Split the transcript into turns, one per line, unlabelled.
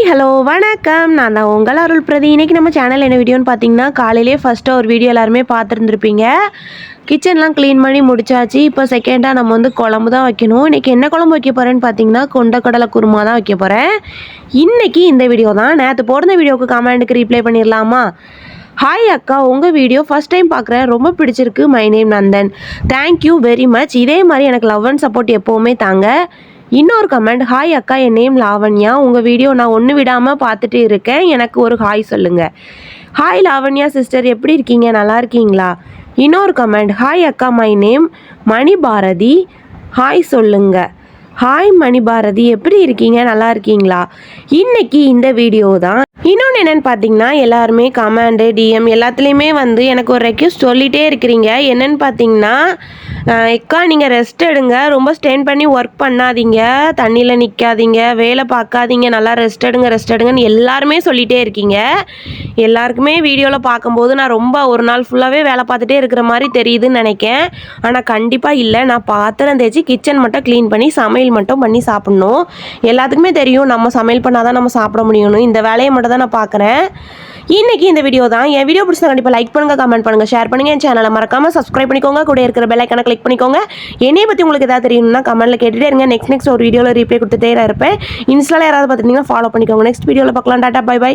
Hi hello வணக்கம். நான் தான் உங்கள் அருள் பிரதி. இன்றைக்கி நம்ம சேனல் என்ன வீடியோன்னு பார்த்தீங்கன்னா, காலையிலே ஃபஸ்ட்டு ஒரு வீடியோ எல்லாருமே பார்த்துருந்துருப்பீங்க. கிச்சன்லாம் க்ளீன் பண்ணி முடிச்சாச்சு. இப்போ செகண்டாக நம்ம வந்து குழம்பு தான் வைக்கணும். இன்றைக்கி என்ன குழம்பு வைக்க போகிறேன்னு பார்த்தீங்கன்னா, கொண்டக்கடலை குருமா தான் வைக்க போகிறேன். இன்றைக்கி இந்த வீடியோ தான். நேற்று போடுற வீடியோவுக்கு கமெண்ட்டுக்கு ரீப்ளை பண்ணிடலாமா? ஹாய் அக்கா, உங்கள் வீடியோ ஃபஸ்ட் டைம் பார்க்குறேன், ரொம்ப பிடிச்சிருக்கு. My name Nandan. Thank you very much. இதே மாதிரி எனக்கு லவ் அண்ட் சப்போர்ட் எப்போவுமே தாங்க. இன்னொரு கமெண்ட், ஹாய் அக்கா, என் நேம் லாவண்யா. உங்கள் வீடியோ நான் ஒன்று விடாமல் பார்த்துட்டு இருக்கேன், எனக்கு ஒரு ஹாய் சொல்லுங்கள். ஹாய் லாவண்யா சிஸ்டர், எப்படி இருக்கீங்க, நல்லா இருக்கீங்களா? இன்னொரு கமெண்ட், ஹாய் அக்கா, மை நேம் மணிபாரதி. ஹாய் சொல்லுங்கள். ஹாய் மணிபாரதி, எப்படி இருக்கீங்க, நல்லா இருக்கீங்களா? இன்னைக்கு இந்த வீடியோ தான். இன்னொன்று என்னென்னு பார்த்தீங்கன்னா, எல்லாருமே கமெண்டு டிஎம் எல்லாத்துலேயுமே வந்து எனக்கு ஒரு ரெக்வஸ்ட் சொல்லிகிட்டே இருக்கிறீங்க. என்னென்னு பார்த்தீங்கன்னா, அக்கா நீங்கள் ரெஸ்ட் எடுங்க, ரொம்ப ஸ்ட்ரெயின் பண்ணி ஒர்க் பண்ணாதீங்க, தண்ணியில் நிற்காதீங்க, வேலை பார்க்காதீங்க, நல்லா ரெஸ்ட் எடுங்கன்னு எல்லாருமே சொல்லிகிட்டே இருக்கீங்க. எல்லாருக்குமே வீடியோவில் பார்க்கும்போது நான் ரொம்ப ஒரு நாள் ஃபுல்லாகவே வேலை பார்த்துட்டே இருக்கிற மாதிரி தெரியுதுன்னு நினைக்கேன். ஆனால் கண்டிப்பாக இல்லை. நான் பாத்திரம் தேய்ச்சி கிச்சன் மட்டும் க்ளீன் பண்ணி சமையல் மட்டும் பண்ணி சாப்பிட்ணும். எல்லாத்துக்குமே தெரியும் நம்ம சமையல் பண்ணால் தான் நம்ம சாப்பிட முடியணும். இந்த வேலையை மட்டும் தான் நான் பார்க்குறேன். இன்றைக்கி இந்த வீடியோ தான். என் வீடியோ பிடிச்சா கண்டிப்பாக லைக் பண்ணுங்கள், கமெண்ட் பண்ணுங்கள், ஷேர் பண்ணுங்கள். என் சேனலை மறக்காமல் சப்ஸ்கிரைப் பண்ணிக்கோங்க. கூட இருக்கிற பெல் ஐக்கானை கிளிக் பண்ணிக்கோங்க. என்னைய பற்றி உங்களுக்கு எதாவது தெரியும்னா கமெண்ட்டில் கேட்டுகிட்டே இருங்க. நெக்ஸ்ட் ஒரு வீடியோவில் ரீப்ளை கொடுத்துட்டே இருப்பேன். இன்ஸ்டாவில் யாராவது பார்த்துட்டிங்கன்னா ஃபாலோ பண்ணிக்கோங்க. நெக்ஸ்ட் வீடியோவில் பார்க்கலாம். Tata, bye by.